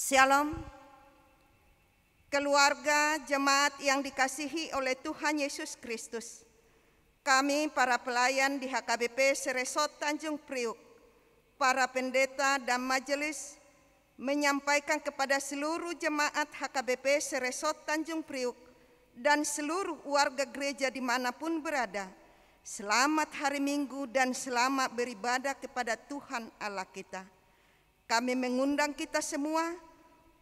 Shalom, keluarga jemaat yang dikasihi oleh Tuhan Yesus Kristus. Kami para pelayan di HKBP Seresot Tanjung Priuk, para pendeta dan majelis menyampaikan kepada seluruh jemaat HKBP Seresot Tanjung Priuk dan seluruh warga gereja dimanapun berada, selamat hari Minggu dan selamat beribadah kepada Tuhan Allah kita. Kami mengundang kita semua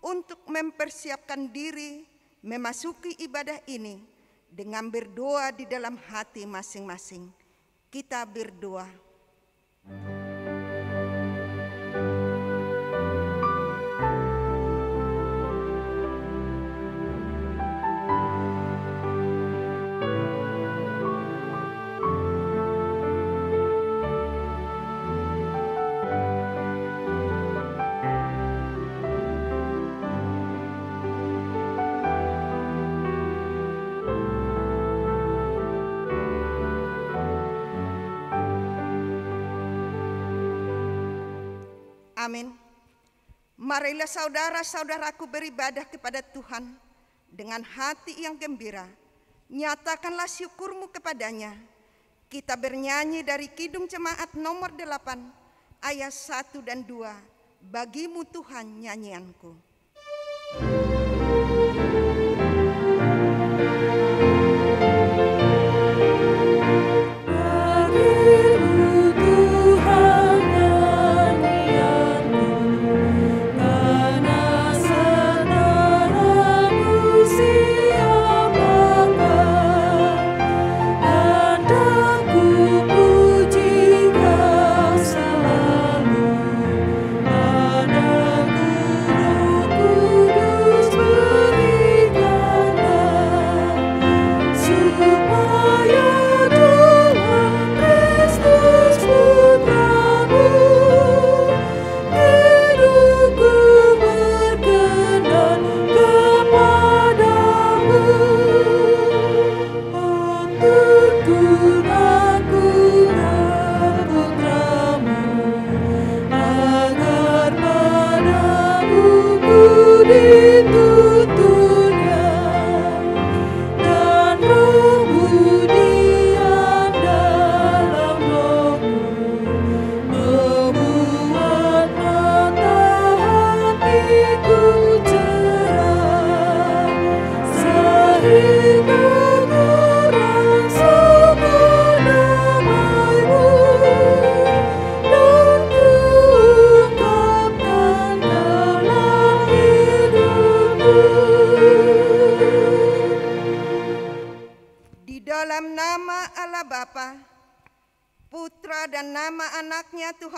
untuk mempersiapkan diri memasuki ibadah ini dengan berdoa di dalam hati masing-masing. Kita berdoa. Amin. Marilah saudara-saudaraku beribadah kepada Tuhan dengan hati yang gembira. Nyatakanlah syukurmu kepadanya. Kita bernyanyi dari Kidung Jemaat nomor 8 ayat 1 dan 2. Bagimu Tuhan nyanyianku.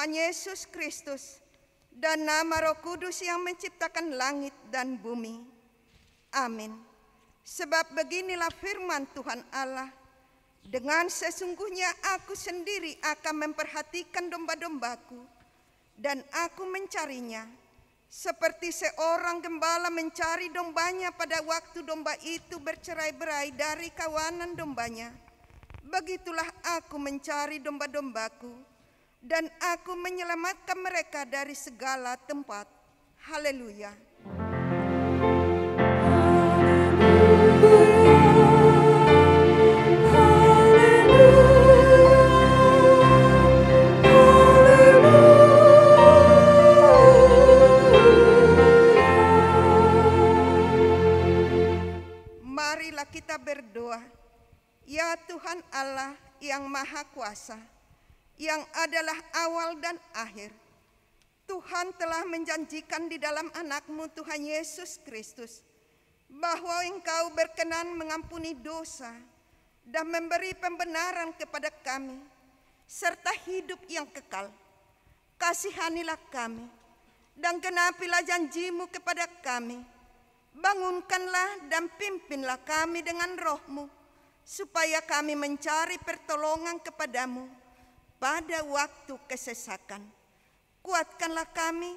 Tuhan Yesus Kristus dan nama Roh Kudus yang menciptakan langit dan bumi. Amin. Sebab beginilah firman Tuhan Allah, dengan sesungguhnya aku sendiri akan memperhatikan domba-dombaku dan aku mencarinya, seperti seorang gembala mencari dombanya pada waktu domba itu bercerai-berai dari kawanan dombanya. Begitulah aku mencari domba-dombaku, dan aku menyelamatkan mereka dari segala tempat. Haleluya. Marilah kita berdoa. Ya Tuhan Allah yang Maha Kuasa, yang adalah awal dan akhir, Tuhan telah menjanjikan di dalam anak-Mu Tuhan Yesus Kristus bahwa Engkau berkenan mengampuni dosa dan memberi pembenaran kepada kami serta hidup yang kekal. Kasihanilah kami dan genapilah janji-Mu kepada kami. Bangunkanlah dan pimpinlah kami dengan Roh-Mu supaya kami mencari pertolongan kepada-Mu pada waktu kesesakan. Kuatkanlah kami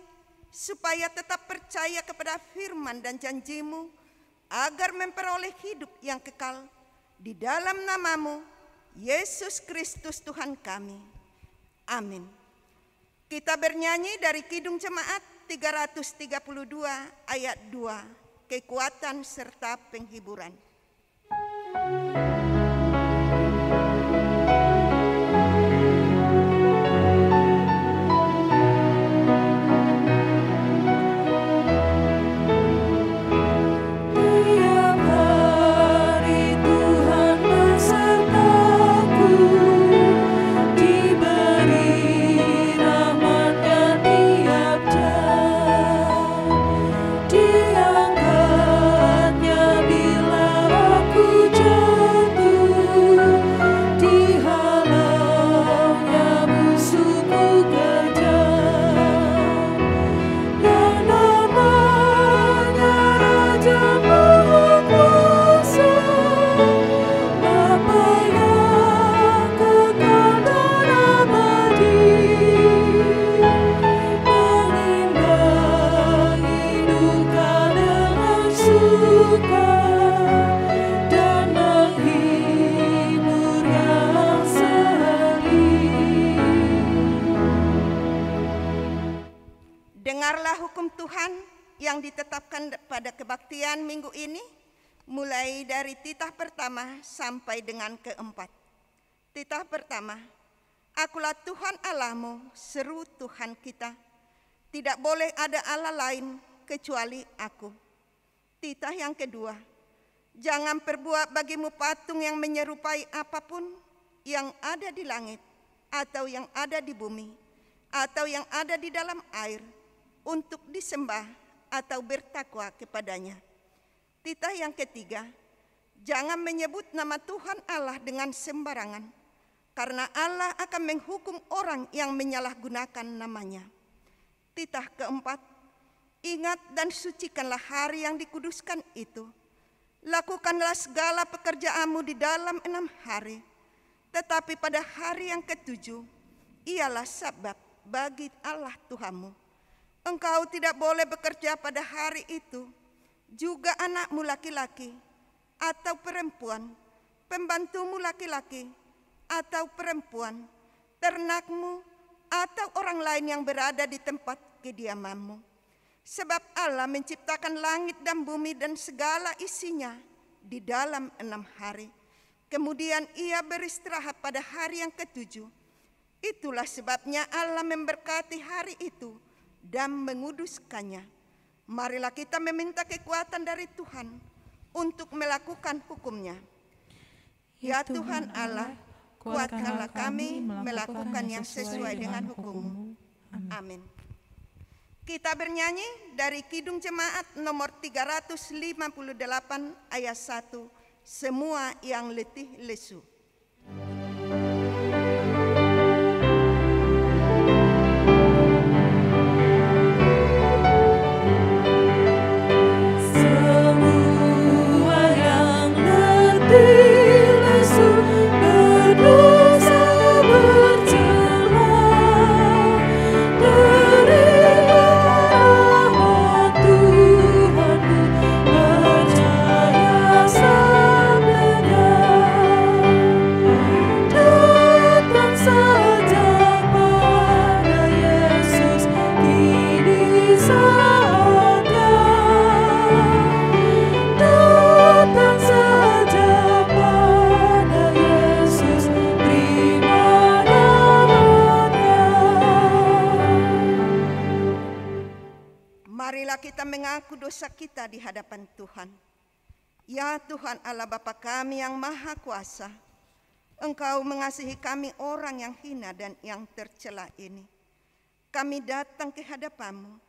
supaya tetap percaya kepada firman dan janji-Mu agar memperoleh hidup yang kekal di dalam nama-Mu, Yesus Kristus Tuhan kami. Amin. Kita bernyanyi dari Kidung Jemaat 332 ayat 2, kekuatan serta penghiburan. Dengarlah hukum Tuhan yang ditetapkan pada kebaktian minggu ini, mulai dari titah pertama sampai dengan keempat. Titah pertama, Akulah Tuhan Allahmu, seru Tuhan kita. Tidak boleh ada Allah lain kecuali Aku. Titah yang kedua, jangan perbuat bagimu patung yang menyerupai apapun yang ada di langit, atau yang ada di bumi, atau yang ada di dalam air, untuk disembah atau bertakwa kepadanya. Titah yang ketiga, jangan menyebut nama Tuhan Allah dengan sembarangan, karena Allah akan menghukum orang yang menyalahgunakan namanya. Titah keempat, ingat dan sucikanlah hari yang dikuduskan itu. Lakukanlah segala pekerjaanmu di dalam 6 hari, tetapi pada hari yang ketujuh, ialah Sabat bagi Allah Tuhanmu. Engkau tidak boleh bekerja pada hari itu, juga anakmu laki-laki atau perempuan, pembantumu laki-laki atau perempuan, ternakmu atau orang lain yang berada di tempat kediamanmu. Sebab Allah menciptakan langit dan bumi dan segala isinya di dalam 6 hari. Kemudian Ia beristirahat pada hari yang ketujuh. Itulah sebabnya Allah memberkati hari itu dan menguduskannya. Marilah kita meminta kekuatan dari Tuhan untuk melakukan hukum-Nya. Ya Tuhan Allah, kuatkanlah kami melakukan yang sesuai dengan hukum-Mu. Amin. Kita bernyanyi dari Kidung Jemaat nomor 358 ayat 1, semua yang letih lesu. Marilah kita mengaku dosa kita di hadapan Tuhan. Ya Tuhan Allah Bapa kami yang Maha Kuasa, Engkau mengasihi kami orang yang hina dan yang tercela ini. Kami datang ke hadapan-Mu,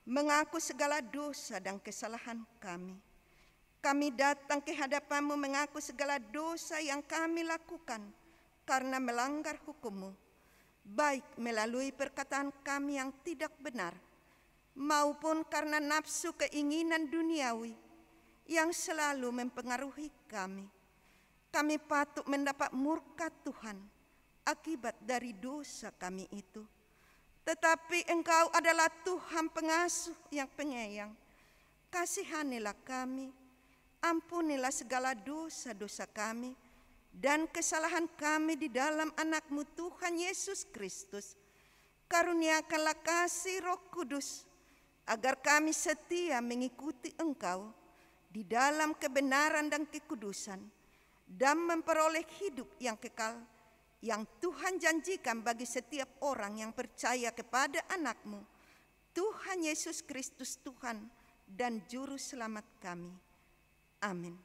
mengaku segala dosa dan kesalahan kami. Kami datang ke hadapan-Mu mengaku segala dosa yang kami lakukan karena melanggar hukum-Mu, baik melalui perkataan kami yang tidak benar, maupun karena nafsu keinginan duniawi yang selalu mempengaruhi kami. Kami patut mendapat murka Tuhan akibat dari dosa kami itu. Tetapi Engkau adalah Tuhan pengasuh yang penyayang. Kasihanilah kami, ampunilah segala dosa-dosa kami dan kesalahan kami di dalam Anak-Mu Tuhan Yesus Kristus. Karuniakanlah kasih Roh Kudus agar kami setia mengikuti Engkau di dalam kebenaran dan kekudusan, dan memperoleh hidup yang kekal yang Tuhan janjikan bagi setiap orang yang percaya kepada anak-Mu, Tuhan Yesus Kristus Tuhan dan Juru Selamat kami. Amin.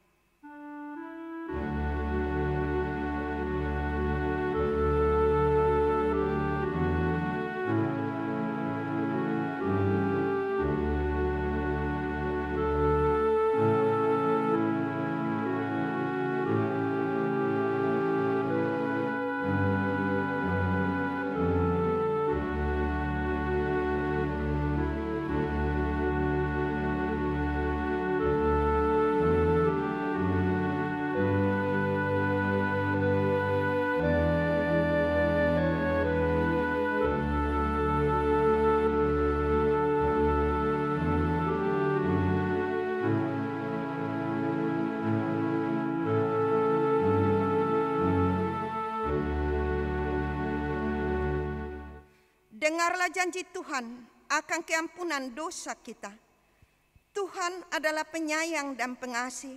Dengarlah janji Tuhan akan keampunan dosa kita. Tuhan adalah penyayang dan pengasih,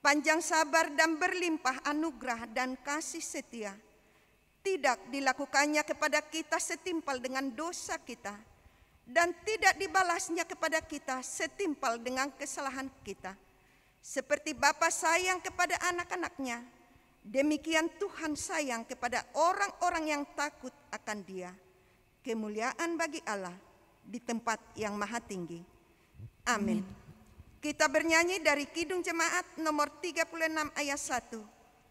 panjang sabar dan berlimpah anugerah dan kasih setia. Tidak dilakukannya kepada kita setimpal dengan dosa kita, dan tidak dibalasnya kepada kita setimpal dengan kesalahan kita. Seperti Bapa sayang kepada anak-anaknya, demikian Tuhan sayang kepada orang-orang yang takut akan Dia. Kemuliaan bagi Allah di tempat yang maha tinggi. Amin. Kita bernyanyi dari Kidung Jemaat nomor 36 ayat 1.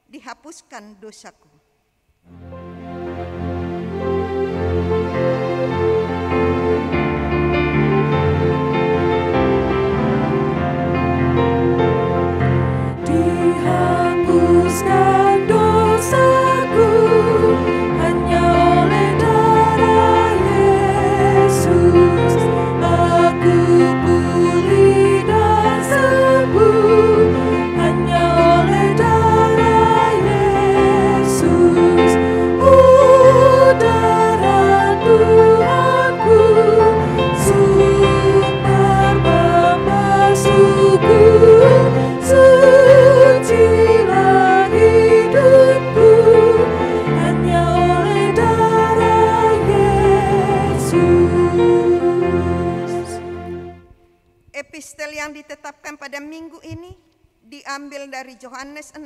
Dihapuskan dosaku. Dihapuskan dosaku hanya oleh darah Yesus. Aku pulih dan sembuh hanya oleh darah Yesus. Darah Tuhanku sumber membasuhku, sucilah hidupku hanya oleh darah Yesus. Epistel yang ditetapkan pada minggu ini diambil dari Yohanes 6,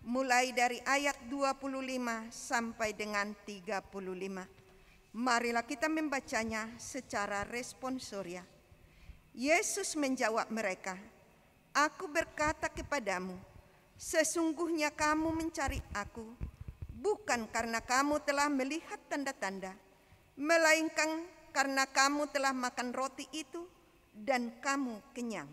mulai dari ayat 25 sampai dengan 35. Marilah kita membacanya secara responsoria. Yesus menjawab mereka, "Aku berkata kepadamu, sesungguhnya kamu mencari aku, bukan karena kamu telah melihat tanda-tanda, melainkan karena kamu telah makan roti itu dan kamu kenyang."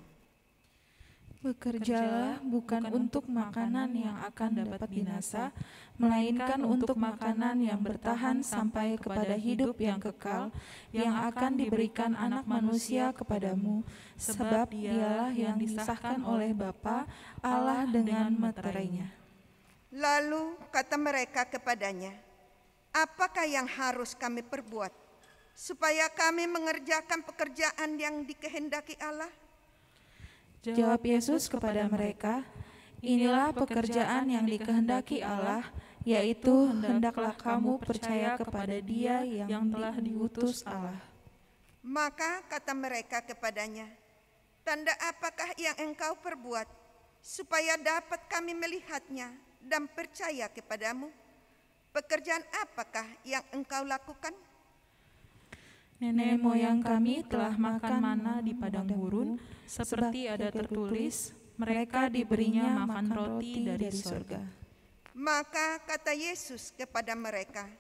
Bekerjalah bukan untuk makanan yang akan dapat binasa, melainkan untuk makanan yang bertahan sampai kepada hidup yang kekal, yang akan diberikan Anak Manusia kepadamu, sebab Dialah yang disahkan oleh Bapa Allah dengan meterainya. Lalu kata mereka kepadanya, "Apakah yang harus kami perbuat supaya kami mengerjakan pekerjaan yang dikehendaki Allah?" Jawab Yesus kepada mereka, "Inilah pekerjaan yang dikehendaki Allah, yaitu hendaklah kamu percaya kepada Dia yang telah diutus Allah." Maka kata mereka kepadanya, "Tanda apakah yang engkau perbuat, supaya dapat kami melihatnya dan percaya kepadamu? Pekerjaan apakah yang engkau lakukan?" Nenek moyang kami telah makan mana di padang gurun, seperti ada tertulis, mereka diberinya makan roti dari surga. Maka kata Yesus kepada mereka,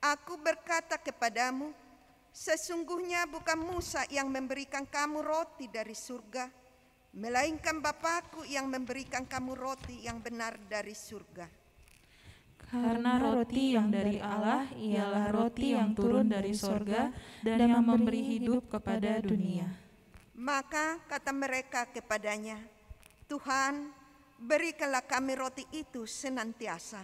"Aku berkata kepadamu, sesungguhnya bukan Musa yang memberikan kamu roti dari surga, melainkan Bapa-Ku yang memberikan kamu roti yang benar dari surga. Karena roti yang dari Allah ialah roti yang turun dari surga dan yang memberi hidup kepada dunia." Maka kata mereka kepadanya, "Tuhan, berikanlah kami roti itu senantiasa."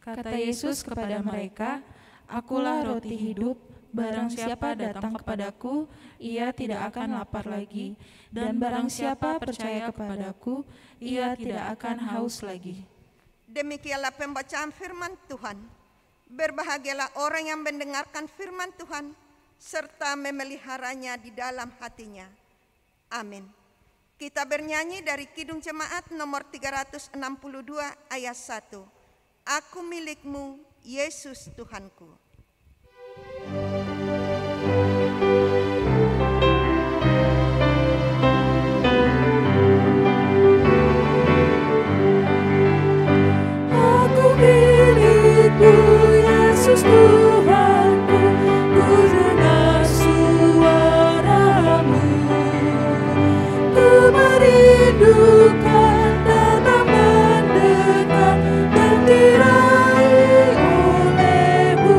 Kata Yesus kepada mereka, "Akulah roti hidup, Barang siapa datang kepadaku, ia tidak akan lapar lagi, dan barang siapa percaya kepadaku, ia tidak akan haus lagi. Demikianlah pembacaan firman Tuhan. Berbahagialah orang yang mendengarkan firman Tuhan, serta memeliharanya di dalam hatinya. Amin. Kita bernyanyi dari Kidung Jemaat nomor 362 ayat 1. Aku milikmu, Yesus Tuhanku. Aku milikmu, Yesus Tuhanku, ku dengar suaramu, ku merindukan datang mendekat dan diraih olehmu.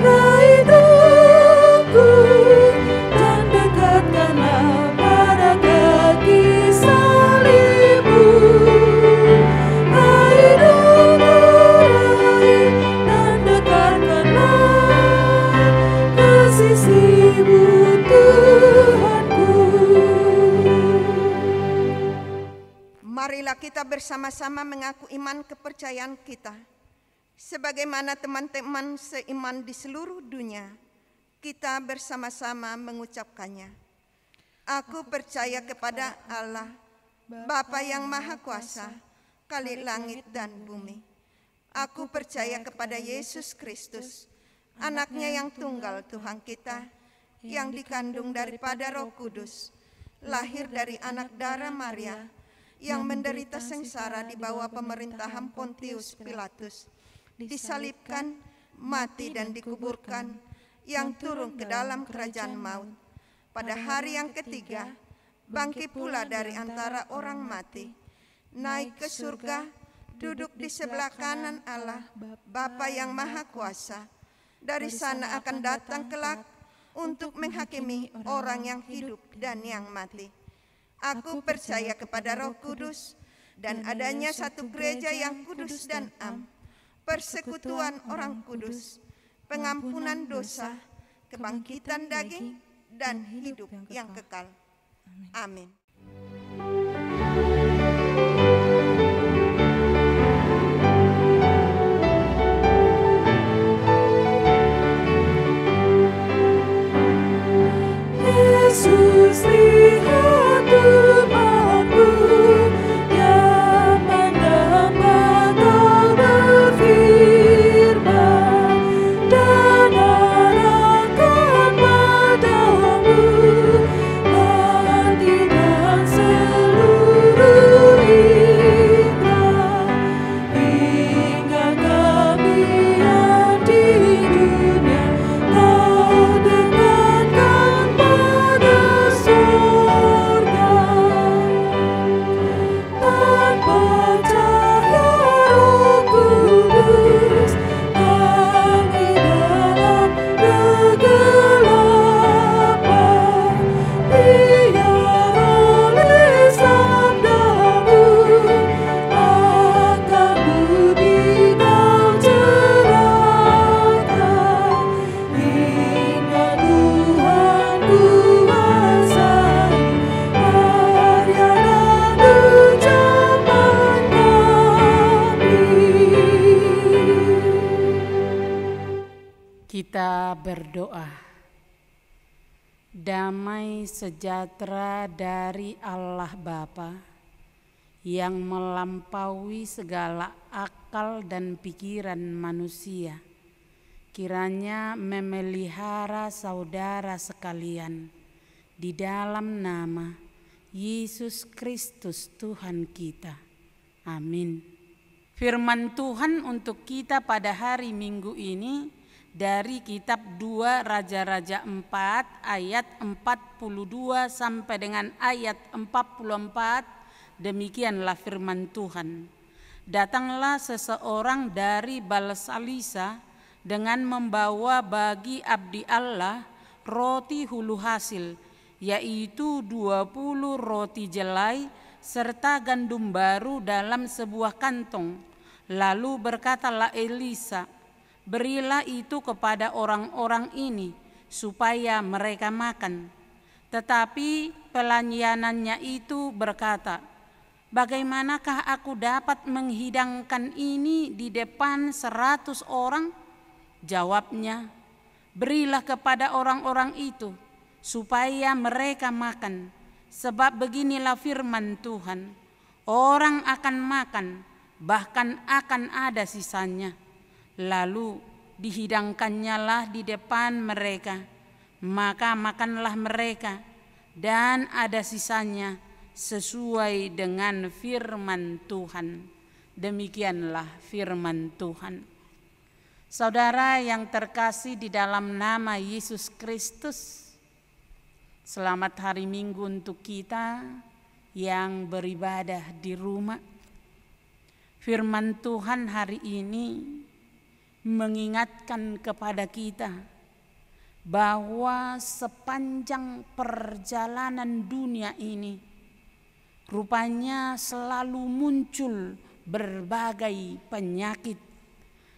Raih aku dan dekatkanlah pada kaki salibmu. Raih dan dekatkanlah ke sisimu, Tuhanku. Marilah kita bersama-sama mengaku iman kepercayaan kita. Sebagaimana teman-teman seiman di seluruh dunia, kita bersama-sama mengucapkannya. Aku percaya kepada Allah, Bapa yang Maha Kuasa, Khalik langit dan bumi. Aku percaya kepada Yesus Kristus, anaknya yang tunggal Tuhan kita, yang dikandung daripada Roh Kudus, lahir dari anak darah Maria, yang menderita sengsara di bawah pemerintahan Pontius Pilatus, disalibkan, mati dan dikuburkan, yang turun ke dalam kerajaan maut. Pada hari yang ketiga, bangkit pula dari antara orang mati, naik ke surga, duduk di sebelah kanan Allah, Bapa yang Maha Kuasa. Dari sana akan datang kelak untuk menghakimi orang yang hidup dan yang mati. Aku percaya kepada Roh Kudus dan adanya satu gereja yang kudus dan am, persekutuan orang kudus, pengampunan dosa, kebangkitan daging, dan hidup yang kekal. Amin. Yesus, lihat umatmu yang mendengar Kau berfirman, dan arahkan padamu hati dan seluruh indera, hingga kemuliaan di dunia Kau dekatkan pada surga. Tanpa cahaya Roh Kudus, kami dalam kegelapan. Biar oleh sabdamu akan budi Kau cerahkan, hingga Tuhan kuasai karya dan ucapan kami. Kita berdoa. Damai sejahtera dari Allah Bapa yang melampaui segala akal dan pikiran manusia, kiranya memelihara saudara sekalian di dalam nama Yesus Kristus Tuhan kita. Amin. Firman Tuhan untuk kita pada hari Minggu ini dari kitab 2 Raja-Raja 4 ayat 42 sampai dengan ayat 44. Demikianlah firman Tuhan. Datanglah seseorang dari Balsalisa dengan membawa bagi abdi Allah roti hulu hasil, yaitu 20 roti jelai serta gandum baru dalam sebuah kantong. Lalu berkatalah Elisa, berilah itu kepada orang-orang ini supaya mereka makan. Tetapi pelayanannya itu berkata, bagaimanakah aku dapat menghidangkan ini di depan 100 orang? Jawabnya, berilah kepada orang-orang itu supaya mereka makan. Sebab beginilah firman Tuhan, orang akan makan, bahkan akan ada sisanya. Lalu dihidangkannya lah di depan mereka, maka makanlah mereka, dan ada sisanya sesuai dengan firman Tuhan. Demikianlah firman Tuhan. Saudara yang terkasih di dalam nama Yesus Kristus, selamat hari Minggu untuk kita yang beribadah di rumah. Firman Tuhan hari ini mengingatkan kepada kita bahwa sepanjang perjalanan dunia ini rupanya selalu muncul berbagai penyakit,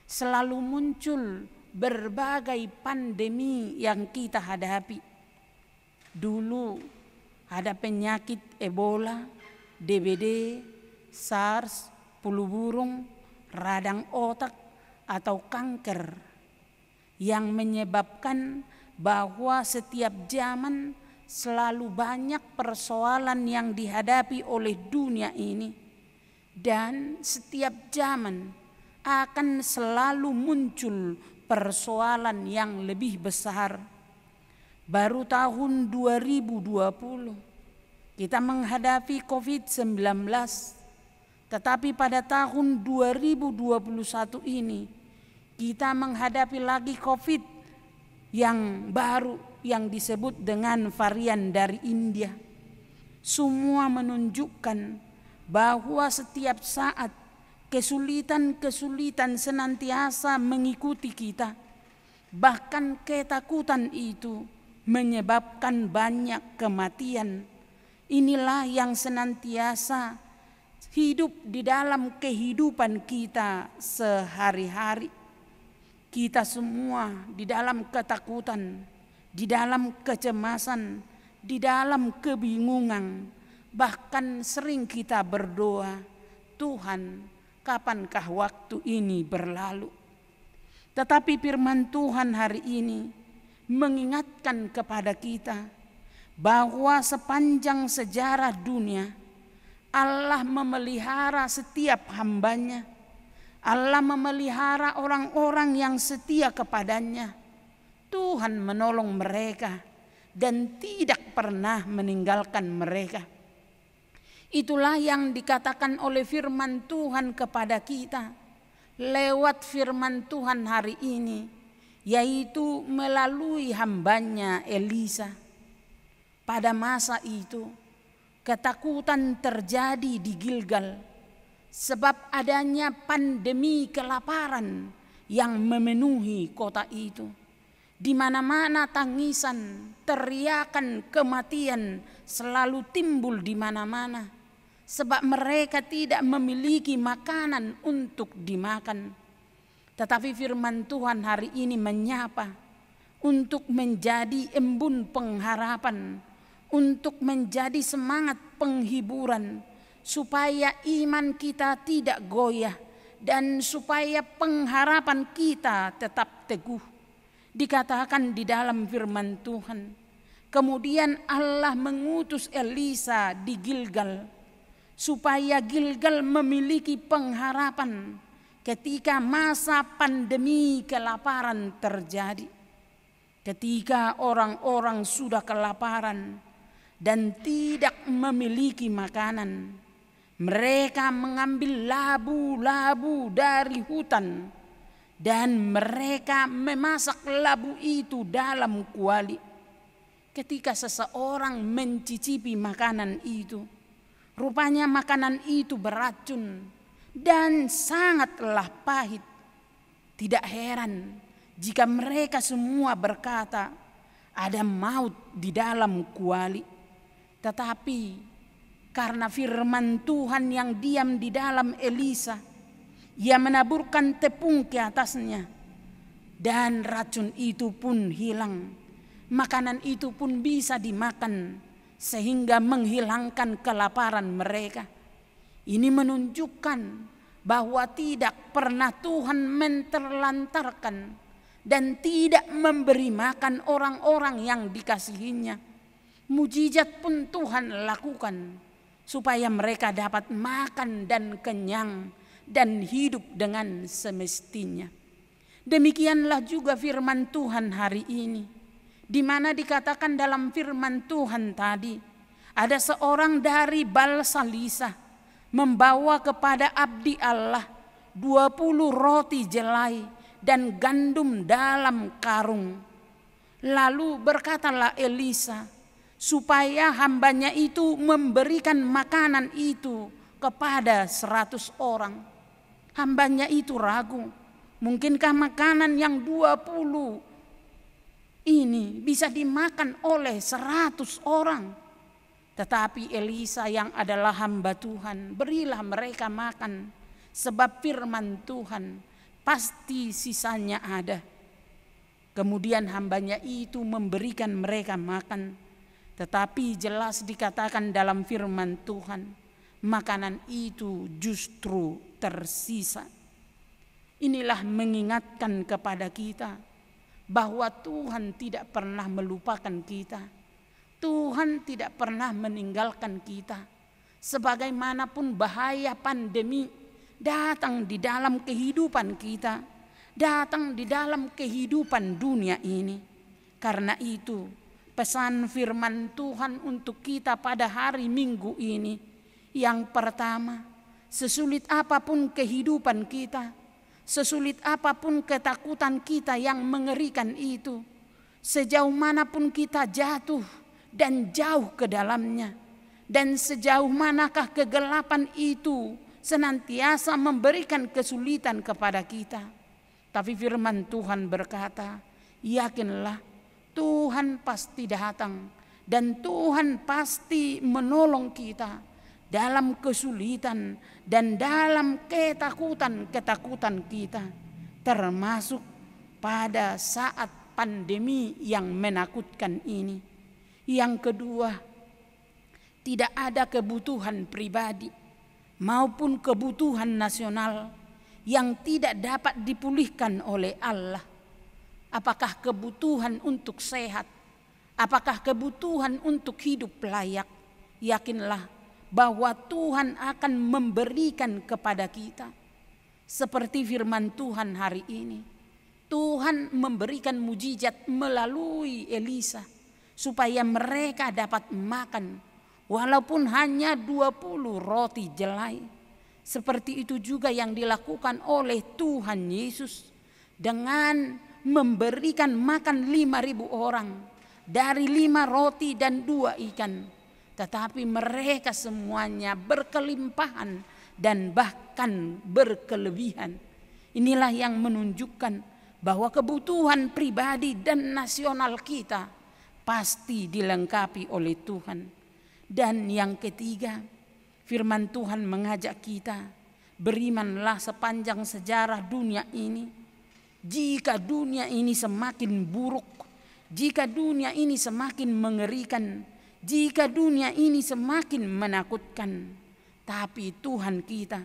selalu muncul berbagai pandemi yang kita hadapi. Dulu ada penyakit Ebola, DBD, SARS, flu burung, radang otak, atau kanker, yang menyebabkan bahwa setiap zaman selalu banyak persoalan yang dihadapi oleh dunia ini, dan setiap zaman akan selalu muncul persoalan yang lebih besar. Baru tahun 2020 kita menghadapi COVID-19, tetapi pada tahun 2021 ini kita menghadapi lagi COVID yang baru yang disebut dengan varian dari India. Semua menunjukkan bahwa setiap saat kesulitan-kesulitan senantiasa mengikuti kita. Bahkan ketakutan itu menyebabkan banyak kematian. Inilah yang senantiasa hidup di dalam kehidupan kita sehari-hari. Kita semua di dalam ketakutan, di dalam kecemasan, di dalam kebingungan. Bahkan sering kita berdoa, Tuhan, kapankah waktu ini berlalu? Tetapi firman Tuhan hari ini mengingatkan kepada kita bahwa sepanjang sejarah dunia Allah memelihara setiap hambanya. Allah memelihara orang-orang yang setia kepadanya. Tuhan menolong mereka dan tidak pernah meninggalkan mereka. Itulah yang dikatakan oleh firman Tuhan kepada kita lewat firman Tuhan hari ini, yaitu melalui hambanya Elisa. Pada masa itu ketakutan terjadi di Gilgal sebab adanya pandemi kelaparan yang memenuhi kota itu. Di mana-mana tangisan, teriakan kematian selalu timbul di mana-mana, sebab mereka tidak memiliki makanan untuk dimakan. Tetapi firman Tuhan hari ini menyapa untuk menjadi embun pengharapan, untuk menjadi semangat penghiburan, supaya iman kita tidak goyah dan supaya pengharapan kita tetap teguh. Dikatakan di dalam firman Tuhan, kemudian Allah mengutus Elisa di Gilgal supaya Gilgal memiliki pengharapan ketika masa pandemi kelaparan terjadi. Ketika orang-orang sudah kelaparan dan tidak memiliki makanan, mereka mengambil labu-labu dari hutan dan mereka memasak labu itu dalam kuali. Ketika seseorang mencicipi makanan itu, rupanya makanan itu beracun dan sangatlah pahit. Tidak heran jika mereka semua berkata, ada maut di dalam kuali. Tetapi karena firman Tuhan yang diam di dalam Elisa, ia menaburkan tepung ke atasnya, dan racun itu pun hilang. Makanan itu pun bisa dimakan sehingga menghilangkan kelaparan mereka. Ini menunjukkan bahwa tidak pernah Tuhan menterlantarkan dan tidak memberi makan orang-orang yang dikasihinya. Mujizat pun Tuhan lakukan supaya mereka dapat makan dan kenyang dan hidup dengan semestinya. Demikianlah juga firman Tuhan hari ini, di mana dikatakan dalam firman Tuhan tadi, ada seorang dari Balsalisa membawa kepada abdi Allah 20 roti jelai dan gandum dalam karung. Lalu berkatalah Elisa supaya hambanya itu memberikan makanan itu kepada 100 orang. Hambanya itu ragu, mungkinkah makanan yang 20 ini bisa dimakan oleh 100 orang? Tetapi Elisa yang adalah hamba Tuhan, berilah mereka makan, sebab firman Tuhan pasti sisanya ada. Kemudian hambanya itu memberikan mereka makan, tetapi jelas dikatakan dalam firman Tuhan, makanan itu justru tersisa. Inilah mengingatkan kepada kita bahwa Tuhan tidak pernah melupakan kita. Tuhan tidak pernah meninggalkan kita. Sebagaimanapun bahaya pandemi datang di dalam kehidupan kita, datang di dalam kehidupan dunia ini. Karena itu, pesan firman Tuhan untuk kita pada hari Minggu ini, yang pertama, sesulit apapun kehidupan kita, sesulit apapun ketakutan kita yang mengerikan itu, sejauh manapun kita jatuh dan jauh ke dalamnya, dan sejauh manakah kegelapan itu senantiasa memberikan kesulitan kepada kita, tapi firman Tuhan berkata, yakinlah Tuhan pasti datang dan Tuhan pasti menolong kita dalam kesulitan dan dalam ketakutan-ketakutan kita, termasuk pada saat pandemi yang menakutkan ini. Yang kedua, tidak ada kebutuhan pribadi maupun kebutuhan nasional yang tidak dapat dipulihkan oleh Allah. Apakah kebutuhan untuk sehat, apakah kebutuhan untuk hidup layak, yakinlah bahwa Tuhan akan memberikan kepada kita. Seperti firman Tuhan hari ini, Tuhan memberikan mujizat melalui Elisa supaya mereka dapat makan walaupun hanya 20 roti jelai. Seperti itu juga yang dilakukan oleh Tuhan Yesus dengan memberikan makan 5.000 orang dari 5 roti dan 2 ikan. Tetapi mereka semuanya berkelimpahan dan bahkan berkelebihan. Inilah yang menunjukkan bahwa kebutuhan pribadi dan nasional kita pasti dilengkapi oleh Tuhan. Dan yang ketiga, firman Tuhan mengajak kita, berimanlah sepanjang sejarah dunia ini. Jika dunia ini semakin buruk, jika dunia ini semakin mengerikan, jika dunia ini semakin menakutkan, tapi Tuhan kita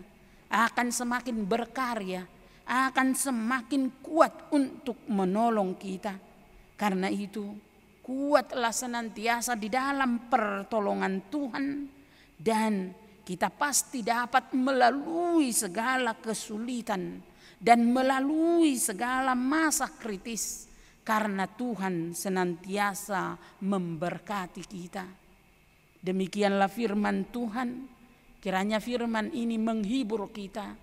akan semakin berkarya, akan semakin kuat untuk menolong kita. Karena itu, kuatlah senantiasa di dalam pertolongan Tuhan, dan kita pasti dapat melalui segala kesulitan dan melalui segala masa kritis, karena Tuhan senantiasa memberkati kita. Demikianlah firman Tuhan. Kiranya firman ini menghibur kita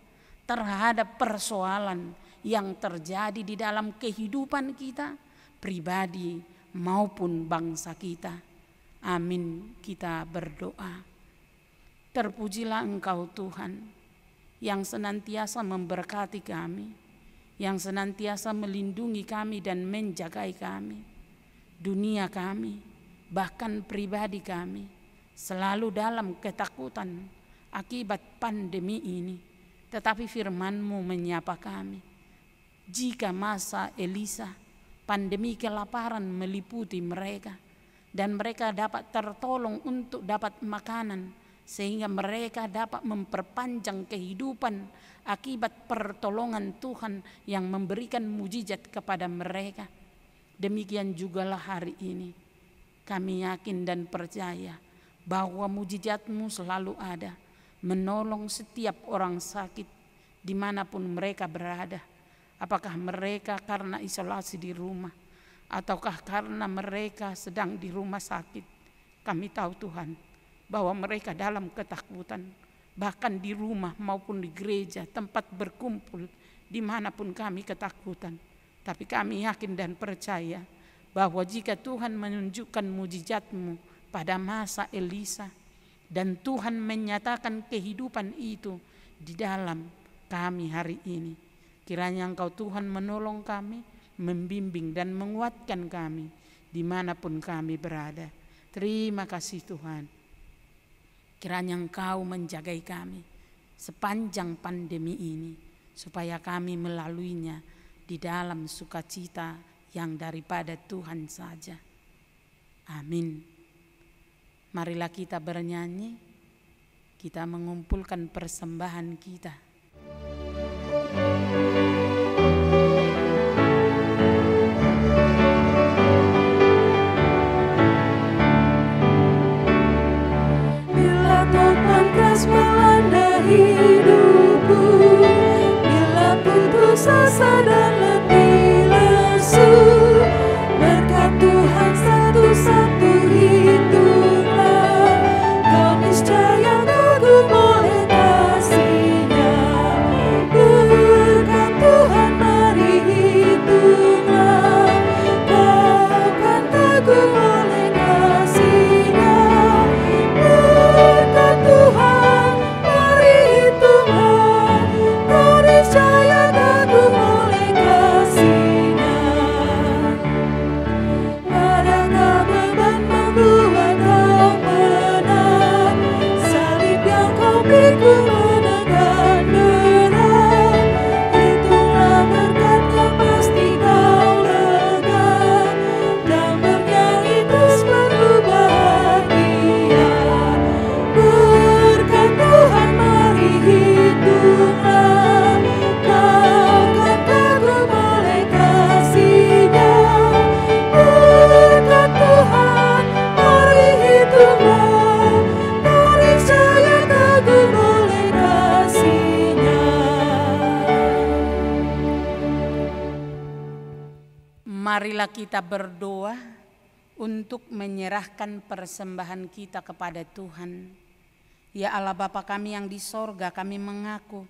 terhadap persoalan yang terjadi di dalam kehidupan kita pribadi maupun bangsa kita. Amin. Kita berdoa. Terpujilah Engkau Tuhan yang senantiasa memberkati kami, yang senantiasa melindungi kami dan menjagai kami. Dunia kami, bahkan pribadi kami, selalu dalam ketakutan akibat pandemi ini. Tetapi firman-Mu menyapa kami. jika masa Elisa pandemi kelaparan meliputi mereka dan mereka dapat tertolong untuk dapat makanan sehingga mereka dapat memperpanjang kehidupan akibat pertolongan Tuhan yang memberikan mujizat kepada mereka. Demikian jugalah hari ini kami yakin dan percaya bahwa mujizat-Mu selalu ada menolong setiap orang sakit dimanapun mereka berada. Apakah mereka karena isolasi di rumah ataukah karena mereka sedang di rumah sakit. Kami tahu Tuhan bahwa mereka dalam ketakutan, bahkan di rumah maupun di gereja tempat berkumpul dimanapun kami ketakutan. Tapi kami yakin dan percaya bahwa jika Tuhan menunjukkan mujizat-Mu pada masa Elisa dan Tuhan menyatakan kehidupan itu di dalam kami hari ini, kiranya Engkau Tuhan menolong kami, membimbing dan menguatkan kami dimanapun kami berada. Terima kasih Tuhan. Kiranya Engkau menjagai kami sepanjang pandemi ini, supaya kami melaluinya di dalam sukacita yang daripada Tuhan saja. Amin. Marilah kita bernyanyi, kita mengumpulkan persembahan kita. Bila topan keras melanda hidupku, bila putus asa dan letih lesu, berkat Tuhan satu-satu hitunglah, kau niscaya kagum oleh kasih-Nya. Berkat Tuhan mari hitunglah, kau kan kagum oleh kasih-Nya. Berkat Tuhan mari hitunglah, kau niscaya kagum oleh kasih-Nya. Adakah beban membuat kau penat, salib yang kau pikul menekan berat. Hitunglah berkat-Nya pasti kau lega, dan bernyanyi terus penuh bahagia. Berkat Tuhan mari hitunglah, kau kan kagum oleh kasih-Nya. Berkat Tuhan mari hitunglah, kau niscaya kagum oleh kasih-Nya. Marilah kita berdoa untuk menyerahkan persembahan kita kepada Tuhan. Ya Allah Bapa kami yang di sorga, kami mengaku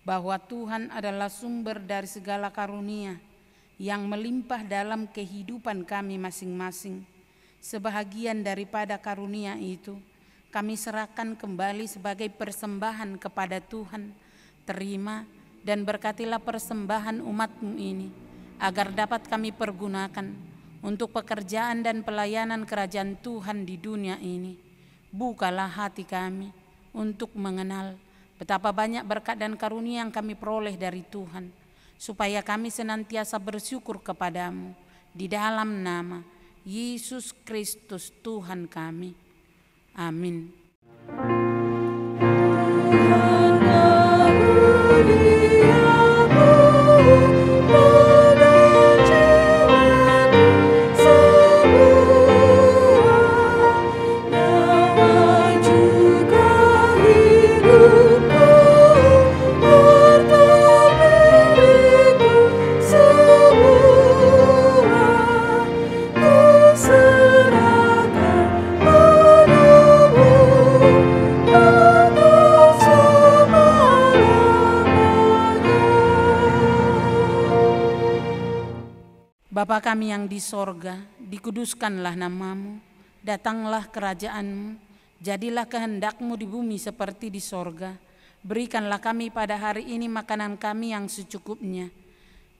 bahwa Tuhan adalah sumber dari segala karunia yang melimpah dalam kehidupan kami masing-masing. Sebahagian daripada karunia itu kami serahkan kembali sebagai persembahan kepada Tuhan. Terima dan berkatilah persembahan umat-Mu ini, agar dapat kami pergunakan untuk pekerjaan dan pelayanan kerajaan Tuhan di dunia ini. Bukalah hati kami untuk mengenal betapa banyak berkat dan karunia yang kami peroleh dari Tuhan, supaya kami senantiasa bersyukur kepadamu di dalam nama Yesus Kristus Tuhan kami. Amin. Bapa kami yang di sorga, dikuduskanlah nama-Mu, datanglah kerajaan-Mu, jadilah kehendak-Mu di bumi seperti di sorga. Berikanlah kami pada hari ini makanan kami yang secukupnya,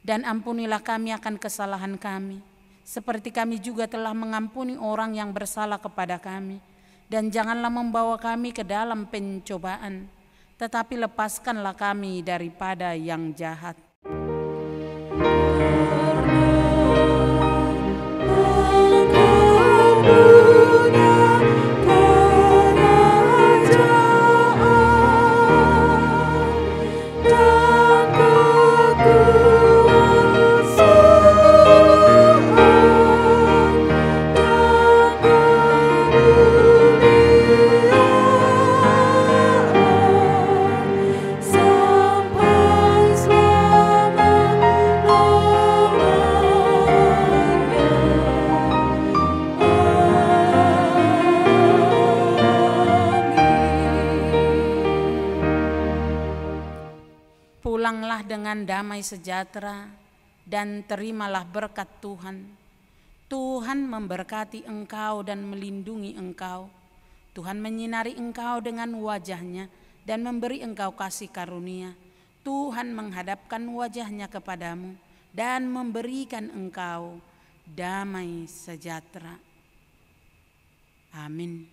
dan ampunilah kami akan kesalahan kami, seperti kami juga telah mengampuni orang yang bersalah kepada kami. Dan janganlah membawa kami ke dalam pencobaan, tetapi lepaskanlah kami daripada yang jahat. dengan damai sejahtera dan terimalah berkat Tuhan. Tuhan memberkati engkau dan melindungi engkau. Tuhan menyinari engkau dengan wajah-Nya dan memberi engkau kasih karunia. Tuhan menghadapkan wajah-Nya kepadamu dan memberikan engkau damai sejahtera. Amin.